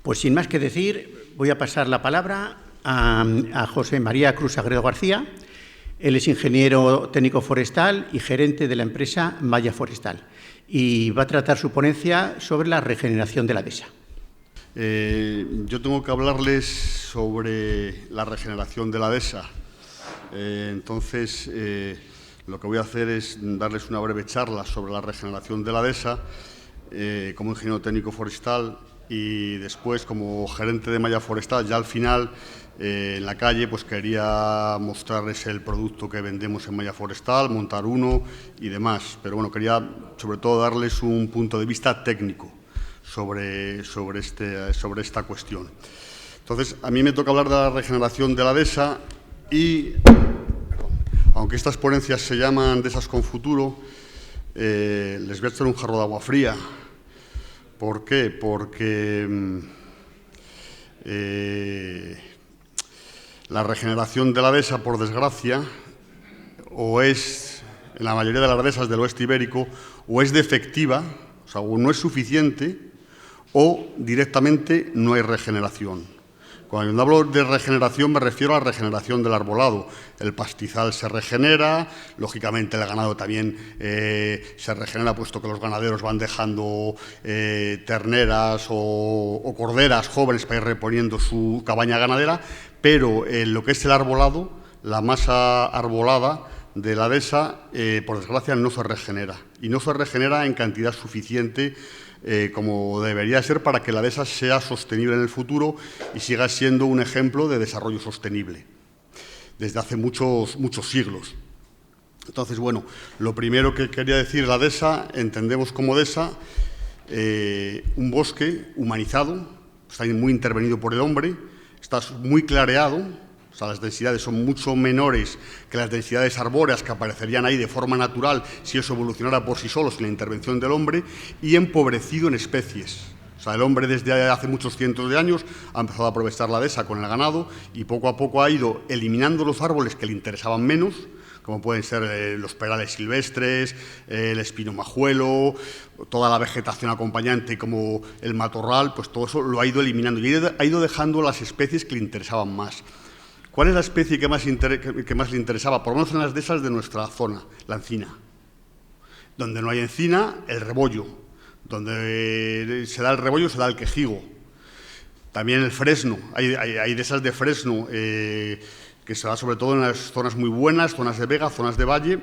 Pues sin más que decir, voy a pasar la palabra a José María Cruz Sagredo García. Él es ingeniero técnico forestal y gerente de la empresa Malla Forestal y va a tratar su ponencia sobre la regeneración de la dehesa. Yo tengo que hablarles sobre la regeneración de la dehesa. Entonces, lo que voy a hacer es darles una breve charla sobre la regeneración de la dehesa como ingeniero técnico forestal y después como gerente de Malla Forestal. Ya al final, en la calle, pues quería mostrarles el producto que vendemos en Malla Forestal, montar uno y demás. Pero bueno, quería sobre todo darles un punto de vista técnico sobre esta cuestión. Entonces, a mí me toca hablar de la regeneración de la dehesa y, aunque estas ponencias se llaman Dehesas con Futuro, les voy a echar un jarro de agua fría. ¿Por qué? Porque la regeneración de la dehesa, por desgracia, o es, en la mayoría de las dehesas del oeste ibérico, o es defectiva, o sea, o no es suficiente, o directamente no hay regeneración. Cuando hablo de regeneración me refiero a la regeneración del arbolado. El pastizal se regenera, lógicamente el ganado también se regenera, puesto que los ganaderos van dejando terneras o corderas jóvenes para ir reponiendo su cabaña ganadera, pero lo que es el arbolado, la masa arbolada de la dehesa, por desgracia, no se regenera. Y no se regenera en cantidad suficiente como debería ser para que la dehesa sea sostenible en el futuro y siga siendo un ejemplo de desarrollo sostenible desde hace muchos siglos. Entonces, bueno, lo primero que quería decir, la dehesa, entendemos como dehesa un bosque humanizado, está muy intervenido por el hombre, está muy clareado. O sea, las densidades son mucho menores que las densidades arbóreas que aparecerían ahí de forma natural si eso evolucionara por sí solo sin la intervención del hombre, y empobrecido en especies. O sea, el hombre desde hace muchos cientos de años ha empezado a aprovechar la dehesa con el ganado y poco a poco ha ido eliminando los árboles que le interesaban menos, como pueden ser los perales silvestres, el espino majuelo, toda la vegetación acompañante como el matorral, pues todo eso lo ha ido eliminando y ha ido dejando las especies que le interesaban más. ¿Cuál es la especie que más le interesaba? Por lo menos en las dehesas de nuestra zona, la encina. Donde no hay encina, el rebollo. Donde se da el rebollo, se da el quejigo. También el fresno. Hay dehesas de fresno que se da sobre todo en las zonas muy buenas, zonas de vega, zonas de valle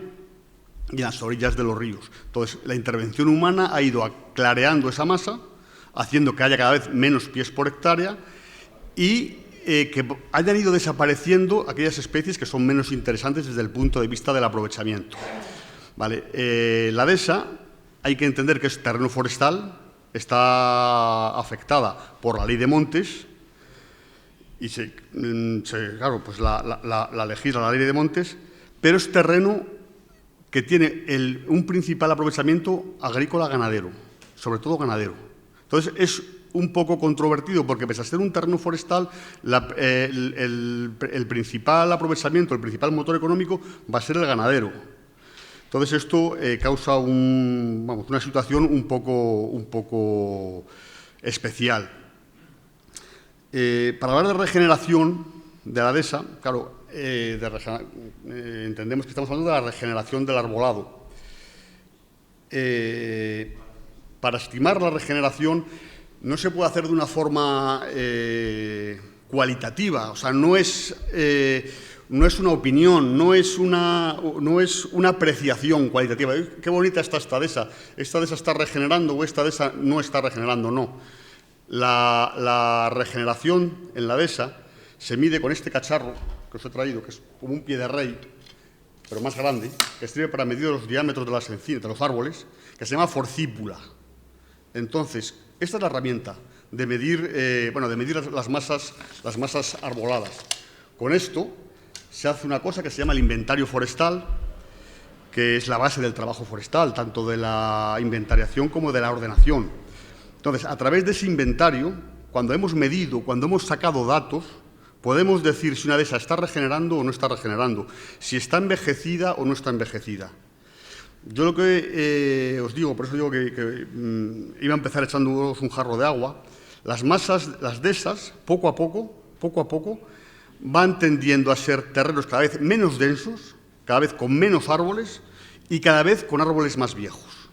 y en las orillas de los ríos. Entonces, la intervención humana ha ido clareando esa masa, haciendo que haya cada vez menos pies por hectárea y que hayan ido desapareciendo aquellas especies que son menos interesantes desde el punto de vista del aprovechamiento. Vale. La dehesa, hay que entender que es terreno forestal, está afectada por la ley de montes y claro, pues la legisla la ley de montes, pero es terreno que tiene un principal aprovechamiento agrícola-ganadero, sobre todo ganadero. Entonces, es un poco controvertido porque, pese a ser un terreno forestal, el principal aprovechamiento, el principal motor económico va a ser el ganadero. Entonces, esto causa una situación un poco especial. Para hablar de regeneración de la dehesa, claro, entendemos que estamos hablando de la regeneración del arbolado. Para estimar la regeneración no se puede hacer de una forma cualitativa, o sea, no es una opinión, no es una apreciación cualitativa. Qué bonita está esta dehesa está regenerando o esta dehesa no está regenerando, no. La regeneración en la dehesa se mide con este cacharro que os he traído, que es como un pie de rey, pero más grande, que sirve para medir los diámetros de las encinas, de los árboles, que se llama forcípula. Entonces, esta es la herramienta de medir, las masas arboladas. Con esto se hace una cosa que se llama el inventario forestal, que es la base del trabajo forestal, tanto de la inventariación como de la ordenación. Entonces, a través de ese inventario, cuando hemos medido, cuando hemos sacado datos, podemos decir si una dehesa está regenerando o no está regenerando, si está envejecida o no está envejecida. Yo lo que os digo, por eso digo que iba a empezar echándoos un jarro de agua, Las masas, las dehesas, poco a poco, van tendiendo a ser terrenos cada vez menos densos, cada vez con menos árboles y cada vez con árboles más viejos.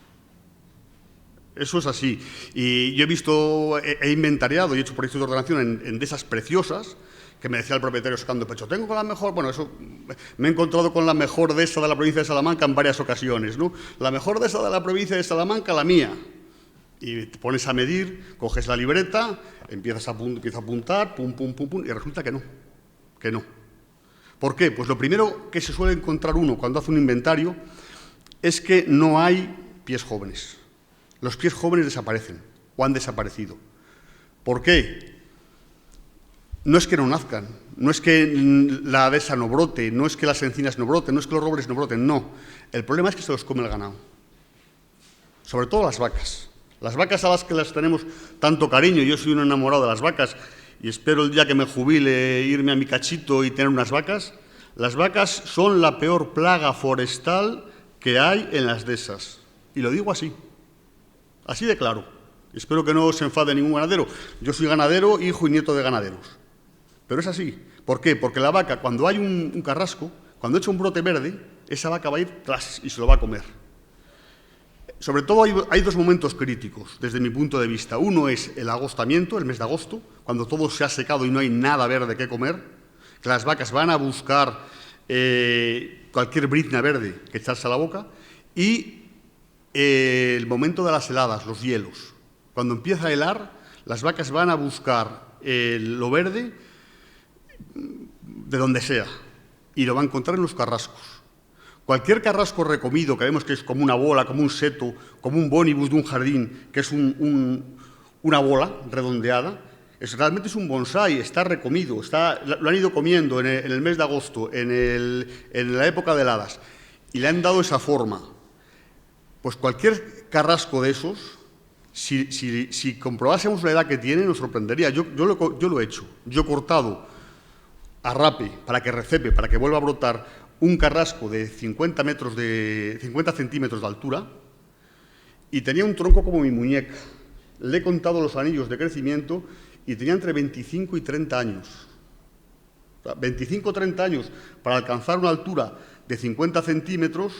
Eso es así. Y yo he visto, he inventariado y he hecho proyectos de ordenación en dehesas preciosas, que me decía el propietario sacando pecho, tengo con la mejor, bueno, eso me he encontrado con la mejor dehesa de la provincia de Salamanca en varias ocasiones, ¿no? La mejor dehesa de la provincia de Salamanca, la mía. Y te pones a medir, coges la libreta, empiezas a apuntar, pum, pum, pum, pum, y resulta que no. ¿Por qué? Pues lo primero que se suele encontrar uno cuando hace un inventario es que no hay pies jóvenes. Los pies jóvenes desaparecen o han desaparecido. ¿Por qué? No es que no nazcan, no es que la dehesa no brote, no es que las encinas no broten, no es que los robles no broten, no. El problema es que se los come el ganado. Sobre todo las vacas. Las vacas a las que las tenemos tanto cariño, yo soy un enamorado de las vacas y espero el día que me jubile irme a mi cachito y tener unas vacas. Las vacas son la peor plaga forestal que hay en las dehesas. Y lo digo así de claro. Espero que no se enfade ningún ganadero. Yo soy ganadero, hijo y nieto de ganaderos. Pero es así. ¿Por qué? Porque la vaca, cuando hay un carrasco, cuando echa un brote verde, esa vaca va a ir tras y se lo va a comer. Sobre todo hay dos momentos críticos, desde mi punto de vista. Uno es el agostamiento, el mes de agosto, cuando todo se ha secado y no hay nada verde que comer, que las vacas van a buscar cualquier brizna verde que echarse a la boca, y el momento de las heladas, los hielos. Cuando empieza a helar, las vacas van a buscar lo verde de donde sea, y lo va a encontrar en los carrascos. Cualquier carrasco recomido, que vemos que es como una bola, como un seto, como un bónibus de un jardín, que es una bola redondeada, realmente es un bonsái, está recomido, lo han ido comiendo en el mes de agosto, en la época de heladas, y le han dado esa forma. Pues cualquier carrasco de esos, si comprobásemos la edad que tiene, nos sorprendería. Yo lo he hecho. Yo he cortado a rape para que recepe, para que vuelva a brotar un carrasco de 50 centímetros de altura y tenía un tronco como mi muñeca. Le he contado los anillos de crecimiento y tenía entre 25 y 30 años. O sea, 25 o 30 años para alcanzar una altura de 50 centímetros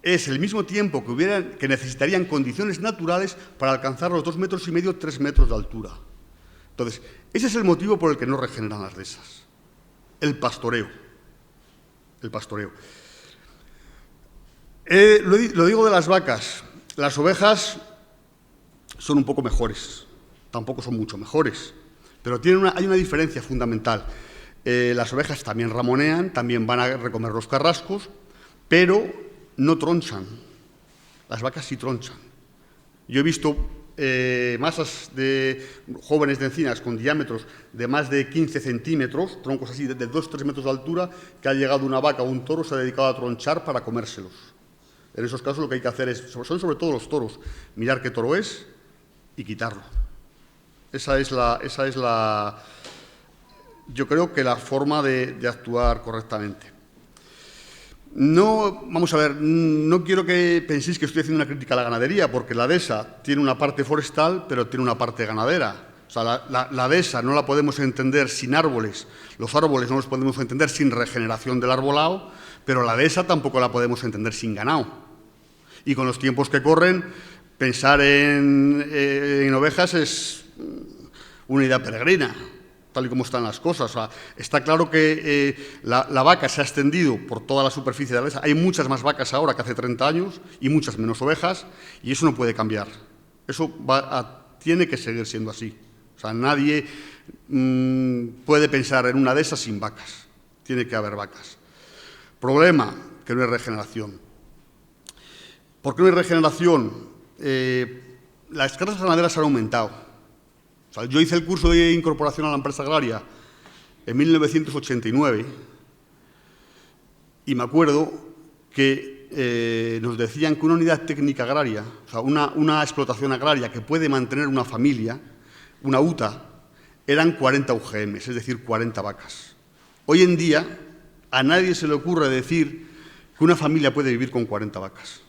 es el mismo tiempo que necesitarían condiciones naturales para alcanzar los 2,5 metros, 3 metros de altura. Entonces, ese es el motivo por el que no regeneran las dehesas. El pastoreo. Lo digo de las vacas. Las ovejas son un poco mejores. Tampoco son mucho mejores. Pero hay una diferencia fundamental. Las ovejas también ramonean, también van a recomer los carrascos, pero no tronchan. Las vacas sí tronchan. Yo he visto masas de jóvenes de encinas con diámetros de más de 15 centímetros, troncos así de 2-3 metros de altura, que ha llegado una vaca o un toro, se ha dedicado a tronchar para comérselos. En esos casos lo que hay que hacer son sobre todo los toros, mirar qué toro es y quitarlo. Esa es la yo creo que la forma de actuar correctamente. No, vamos a ver, no quiero que penséis que estoy haciendo una crítica a la ganadería, porque la dehesa tiene una parte forestal, pero tiene una parte ganadera. O sea, la dehesa no la podemos entender sin árboles, los árboles no los podemos entender sin regeneración del arbolado, pero la dehesa tampoco la podemos entender sin ganado. Y con los tiempos que corren, pensar en ovejas es una idea peregrina, tal y como están las cosas. O sea, está claro que la vaca se ha extendido por toda la superficie de la dehesa. Hay muchas más vacas ahora que hace 30 años y muchas menos ovejas, y eso no puede cambiar. Eso tiene que seguir siendo así. O sea, nadie puede pensar en una dehesa sin vacas. Tiene que haber vacas. Problema, que no hay regeneración. ¿Por qué no hay regeneración? Las casas ganaderas han aumentado. O sea, yo hice el curso de incorporación a la empresa agraria en 1989 y me acuerdo que nos decían que una unidad técnica agraria, o sea, una explotación agraria que puede mantener una familia, una UTA, eran 40 UGM, es decir, 40 vacas. Hoy en día a nadie se le ocurre decir que una familia puede vivir con 40 vacas.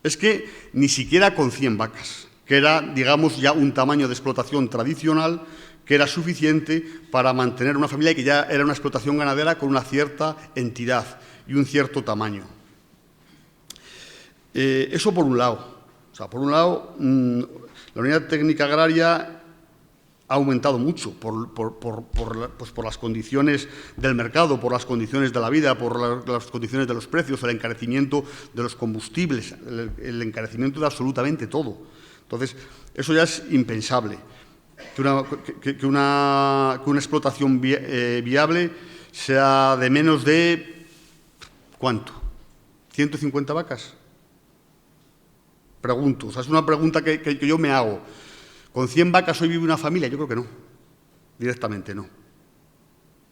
Es que ni siquiera con 100 vacas, que era, digamos, ya un tamaño de explotación tradicional que era suficiente para mantener una familia y que ya era una explotación ganadera con una cierta entidad y un cierto tamaño. Eso por un lado. O sea, por un lado, la unidad técnica agraria ha aumentado mucho por las condiciones del mercado, por las condiciones de la vida, por las condiciones de los precios, el encarecimiento de los combustibles, el encarecimiento de absolutamente todo. Entonces, eso ya es impensable. Que una explotación viable sea de menos de, ¿cuánto? ¿150 vacas? Pregunto, o sea, es una pregunta que yo me hago. ¿Con 100 vacas hoy vive una familia? Yo creo que no, directamente no.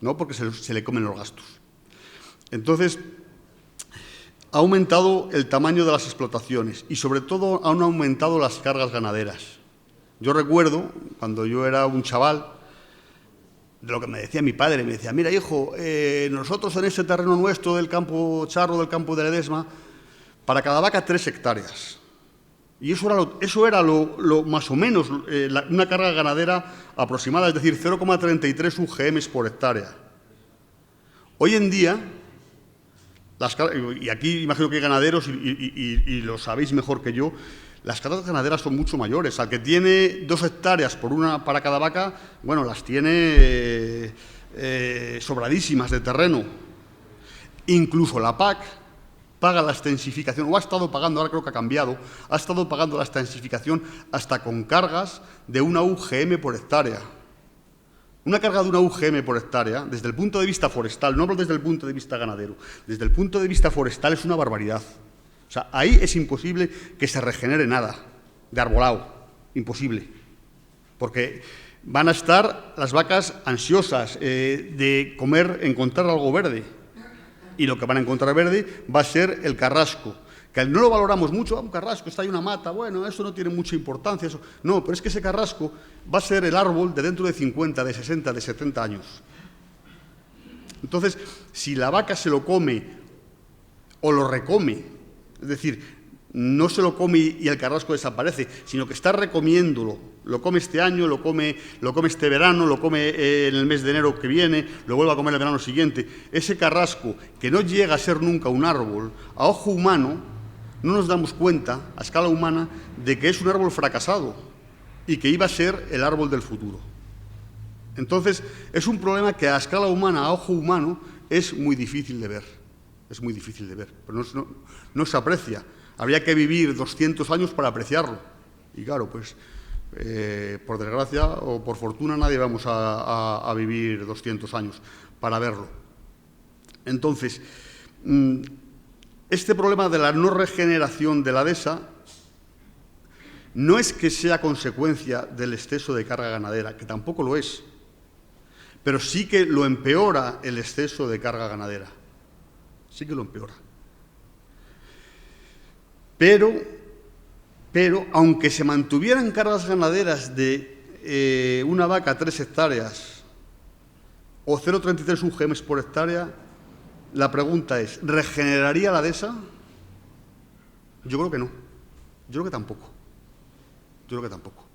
No, porque se le comen los gastos. Entonces, ha aumentado el tamaño de las explotaciones y, sobre todo, han aumentado las cargas ganaderas. Yo recuerdo, cuando yo era un chaval, de lo que me decía mi padre, me decía, mira, hijo, nosotros en ese terreno nuestro del campo Charro, del campo de Ledesma, para cada vaca 3 hectáreas. Y eso era lo más o menos una carga ganadera aproximada, es decir, 0,33 UGM por hectárea. Hoy en día, y aquí imagino que hay ganaderos y lo sabéis mejor que yo, las cargas ganaderas son mucho mayores. Al que tiene 2 hectáreas para cada vaca, bueno, las tiene sobradísimas de terreno. Incluso la PAC paga la extensificación, o ha estado pagando, ahora creo que ha cambiado, ha estado pagando la extensificación hasta con cargas de 1 UGM por hectárea. Una carga de 1 UGM por hectárea, desde el punto de vista forestal, no hablo desde el punto de vista ganadero, desde el punto de vista forestal es una barbaridad. O sea, ahí es imposible que se regenere nada de arbolado, imposible, porque van a estar las vacas ansiosas de comer, encontrar algo verde. Y lo que van a encontrar verde va a ser el carrasco, que no lo valoramos mucho, un carrasco, está ahí una mata, bueno, eso no tiene mucha importancia. Eso. No, pero es que ese carrasco va a ser el árbol de dentro de 50, de 60, de 70 años. Entonces, si la vaca se lo come o lo recome, es decir, no se lo come y el carrasco desaparece, sino que está recomiéndolo. Lo come este año, lo come este verano, lo come en el mes de enero que viene, lo vuelve a comer el verano siguiente. Ese carrasco, que no llega a ser nunca un árbol, a ojo humano, no nos damos cuenta, a escala humana, de que es un árbol fracasado y que iba a ser el árbol del futuro. Entonces, es un problema que a escala humana, a ojo humano, es muy difícil de ver. Es muy difícil de ver, pero no se aprecia. Habría que vivir 200 años para apreciarlo. Y claro, pues, por desgracia o por fortuna, nadie vamos a vivir 200 años para verlo. Entonces, este problema de la no regeneración de la dehesa no es que sea consecuencia del exceso de carga ganadera, que tampoco lo es, pero sí que lo empeora el exceso de carga ganadera. Sí que lo empeora. Pero, aunque se mantuvieran cargas ganaderas de una vaca a 3 hectáreas o 0,33 UGM por hectárea, la pregunta es, ¿regeneraría la dehesa? Yo creo que no. Yo creo que tampoco.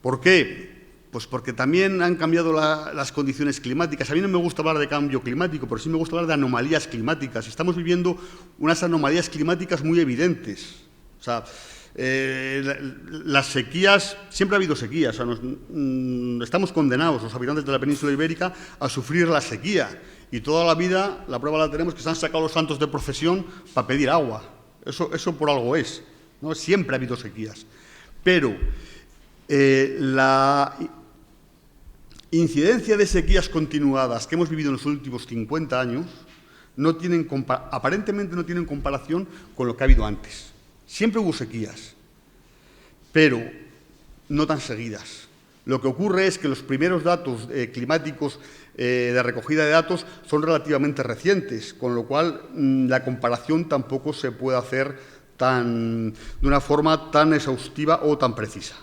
¿Por qué? Pues porque también han cambiado las condiciones climáticas. A mí no me gusta hablar de cambio climático, pero sí me gusta hablar de anomalías climáticas. Estamos viviendo unas anomalías climáticas muy evidentes. O sea, las sequías, siempre ha habido sequías. O sea, estamos condenados, los habitantes de la península ibérica, a sufrir la sequía. Y toda la vida, la prueba la tenemos, que se han sacado los santos de procesión para pedir agua. Eso por algo es, ¿no? Siempre ha habido sequías. Pero la incidencia de sequías continuadas que hemos vivido en los últimos 50 años aparentemente no tienen comparación con lo que ha habido antes. Siempre hubo sequías, pero no tan seguidas. Lo que ocurre es que los primeros datos climáticos de recogida de datos son relativamente recientes, con lo cual la comparación tampoco se puede hacer de una forma tan exhaustiva o tan precisa.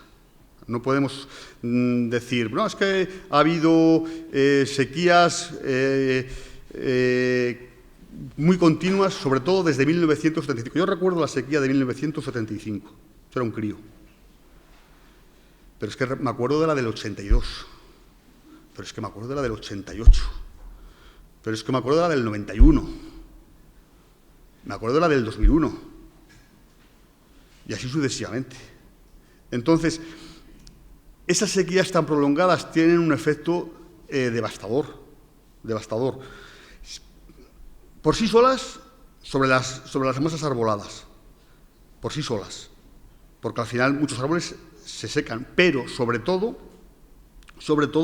No podemos decir, no, es que ha habido sequías muy continuas, sobre todo desde 1975. Yo recuerdo la sequía de 1975, yo era un crío. pero es que me acuerdo de la del 82, pero es que me acuerdo de la del 88, pero es que me acuerdo de la del 91, me acuerdo de la del 2001, y así sucesivamente. Entonces, esas sequías tan prolongadas tienen un efecto devastador. Por sí solas, sobre las masas arboladas, por sí solas, porque al final muchos árboles se secan, pero sobre todo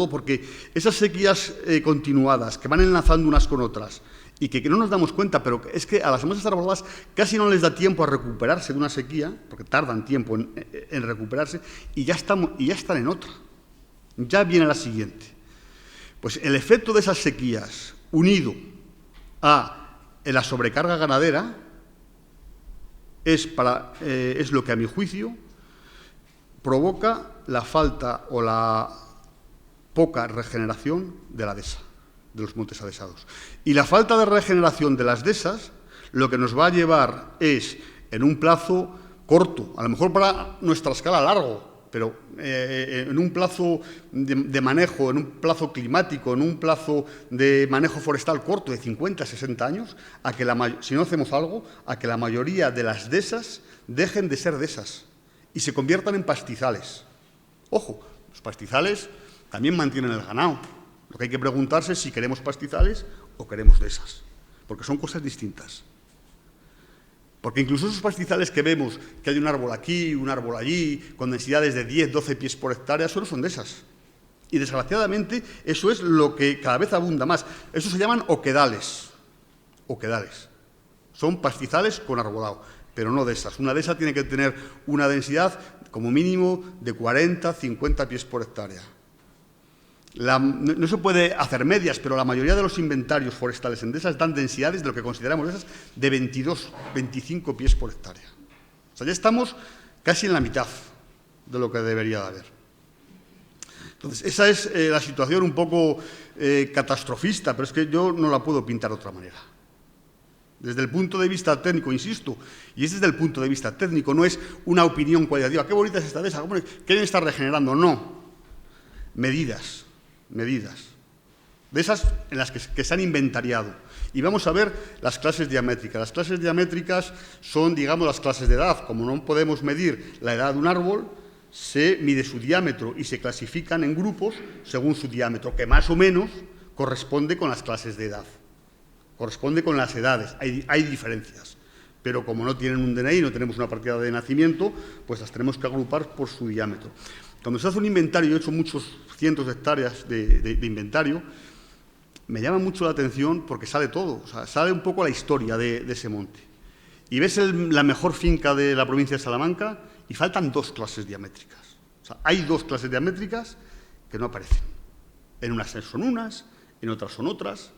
porque esas sequías continuadas que van enlazando unas con otras y que no nos damos cuenta, pero es que a las masas arboladas casi no les da tiempo a recuperarse de una sequía, porque tardan tiempo en recuperarse, y ya están en otra. Ya viene la siguiente. Pues el efecto de esas sequías, unido a la sobrecarga ganadera, es lo que, a mi juicio, provoca la falta o la poca regeneración de la dehesa, de los montes adhesados. Y la falta de regeneración de las dehesas lo que nos va a llevar es, en un plazo corto, a lo mejor para nuestra escala largo, pero en un plazo de manejo, en un plazo climático, en un plazo de manejo forestal corto de 50, 60 años, si no hacemos algo, a que la mayoría de las dehesas dejen de ser dehesas y se conviertan en pastizales. Ojo, los pastizales también mantienen el ganado. Lo que hay que preguntarse es si queremos pastizales o queremos dehesas, porque son cosas distintas. Porque incluso esos pastizales que vemos, que hay un árbol aquí, un árbol allí, con densidades de 10, 12 pies por hectárea, eso no son dehesas. Y desgraciadamente eso es lo que cada vez abunda más. Eso se llaman oquedales. Oquedales. Son pastizales con arbolado, pero no dehesas. Una dehesa tiene que tener una densidad como mínimo de 40, 50 pies por hectárea. No se puede hacer medias, pero la mayoría de los inventarios forestales en dehesas dan densidades de lo que consideramos dehesas de 22, 25 pies por hectárea. O sea, ya estamos casi en la mitad de lo que debería de haber. Entonces, esa es la situación un poco catastrofista, pero es que yo no la puedo pintar de otra manera. Desde el punto de vista técnico, insisto, y es desde el punto de vista técnico, no es una opinión cualitativa. ¿Qué bonita es esta dehesa? ¿Qué está regenerando? No. Medidas. De esas en las que se han inventariado. Y vamos a ver las clases diamétricas. Las clases diamétricas son, digamos, las clases de edad. Como no podemos medir la edad de un árbol, se mide su diámetro y se clasifican en grupos según su diámetro, que más o menos corresponde con las clases de edad. Corresponde con las edades. Hay diferencias. Pero como no tienen un DNI, no tenemos una partida de nacimiento, pues las tenemos que agrupar por su diámetro. Cuando se hace un inventario, yo he hecho muchos cientos de hectáreas de inventario, me llama mucho la atención porque sale todo, o sea, sale un poco la historia de ese monte. Y ves la mejor finca de la provincia de Salamanca y faltan 2 clases diamétricas. O sea, hay 2 clases diamétricas que no aparecen. En unas son unas, en otras son otras.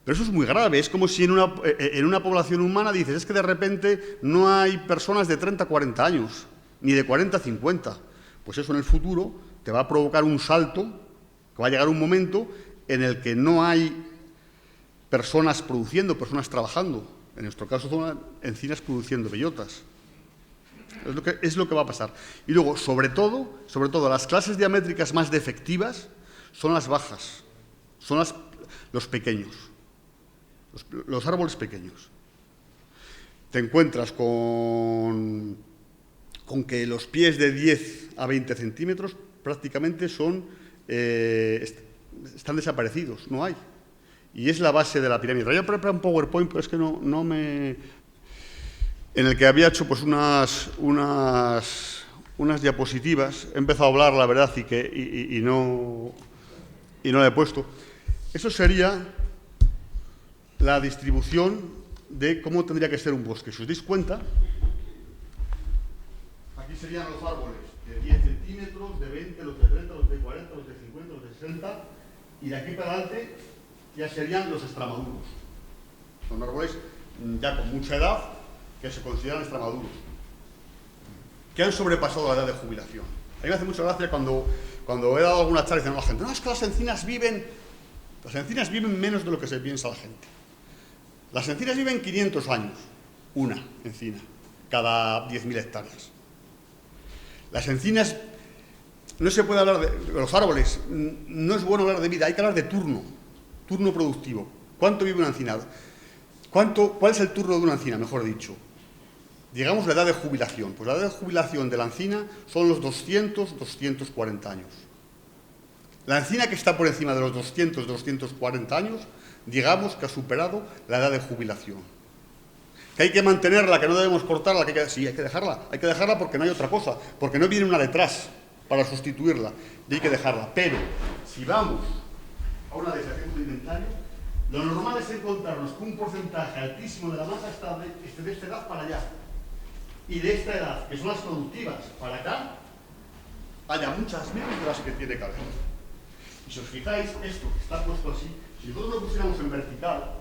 Pero eso es muy grave, es como si en una población humana dices, es que de repente no hay personas de 30 a 40 años, ni de 40 a 50. Pues eso en el futuro te va a provocar un salto, que va a llegar un momento en el que no hay personas produciendo, personas trabajando. En nuestro caso son encinas produciendo bellotas. Es lo que va a pasar. Y luego, sobre todo, las clases diamétricas más defectivas son las bajas, son los pequeños, los árboles pequeños. Te encuentras con que los pies de 10 a 20 centímetros prácticamente están desaparecidos, no hay. Y es la base de la pirámide. Yo preparé un PowerPoint, pero es que no me... En el que había hecho pues unas diapositivas. He empezado a hablar, la verdad, y no la he puesto. Eso sería la distribución de cómo tendría que ser un bosque. Si os dais cuenta, aquí serían los árboles de 10 centímetros, de 20, los de 30, los de 40, los de 50, los de 60, y de aquí para adelante ya serían los extramaduros. Son árboles ya con mucha edad que se consideran extramaduros, que han sobrepasado la edad de jubilación. A mí me hace mucha gracia cuando he dado alguna charla diciendo a la gente, no, es que las encinas viven menos de lo que se piensa la gente. Las encinas viven 500 años, una encina, cada 10.000 hectáreas. Las encinas no se puede hablar de los árboles, no es bueno hablar de vida, hay que hablar de turno productivo. ¿Cuánto vive una encina? ¿Cuál es el turno de una encina, mejor dicho? Digamos la edad de jubilación. Pues la edad de jubilación de la encina son los 200, 240 años. La encina que está por encima de los 200, 240 años, digamos que ha superado la edad de jubilación. Que hay que mantenerla, que no debemos cortarla, sí, hay que dejarla porque no hay otra cosa, porque no viene una detrás para sustituirla, y hay que dejarla. Pero, si vamos a una desacción de inventario, lo normal es encontrarnos con un porcentaje altísimo de la masa está de esta edad para allá. Y de esta edad, que son las productivas, para acá, haya muchas menos de las que tiene que haber. Y si os fijáis, esto que está puesto así, si nosotros lo pusiéramos en vertical,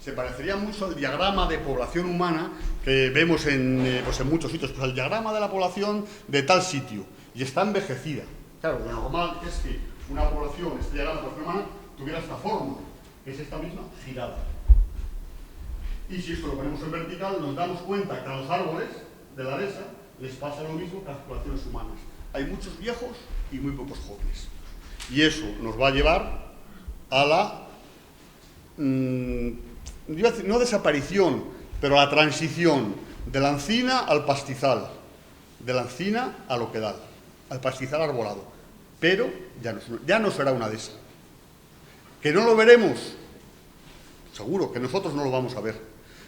se parecería mucho al diagrama de población humana que vemos pues en muchos sitios, pues el diagrama de la población de tal sitio, y está envejecida. Claro, lo normal es que una población, este diagrama de población humana, tuviera esta forma, que es esta misma, girada. Y si esto lo ponemos en vertical, nos damos cuenta que a los árboles de la dehesa les pasa lo mismo que a las poblaciones humanas. Hay muchos viejos y muy pocos jóvenes. Y eso nos va a llevar a la, no desaparición, pero a la transición de la encina al pastizal, de la encina al oquedal, al pastizal arbolado. Pero ya no será una dehesa. ¿Que no lo veremos? Seguro que nosotros no lo vamos a ver,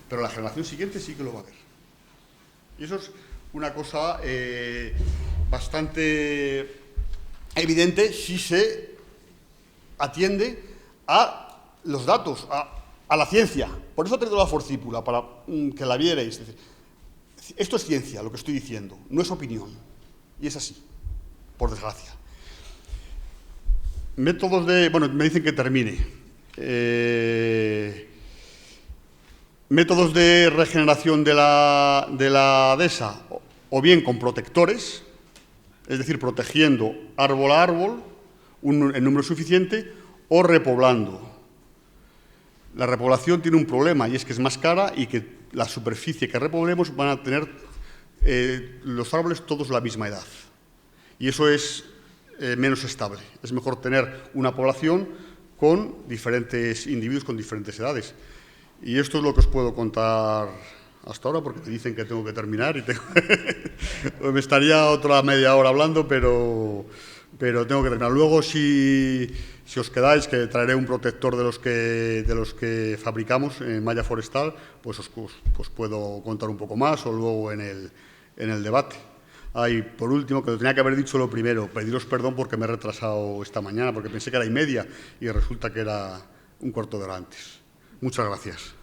pero la generación siguiente sí que lo va a ver. Y eso es una cosa bastante evidente si se atiende a los datos, a la ciencia. Por eso he traído la forcípula, para que la vierais. Es decir, esto es ciencia, lo que estoy diciendo, no es opinión. Y es así, por desgracia. Métodos de... Bueno, me dicen que termine. Métodos de regeneración de la dehesa, o bien con protectores, es decir, protegiendo árbol a árbol en número suficiente, o repoblando. La repoblación tiene un problema, y es que es más cara y que la superficie que repoblemos van a tener los árboles todos la misma edad. Y eso es menos estable. Es mejor tener una población con diferentes individuos con diferentes edades. Y esto es lo que os puedo contar hasta ahora, porque me dicen que tengo que terminar y me estaría otra media hora hablando, pero tengo que terminar. Luego, si os quedáis, que traeré un protector de los que fabricamos en malla forestal, pues os puedo contar un poco más, o luego en el debate. Y por último, que tenía que haber dicho lo primero, pediros perdón porque me he retrasado esta mañana, porque pensé que era 1:30 y resulta que era un cuarto de hora antes. Muchas gracias.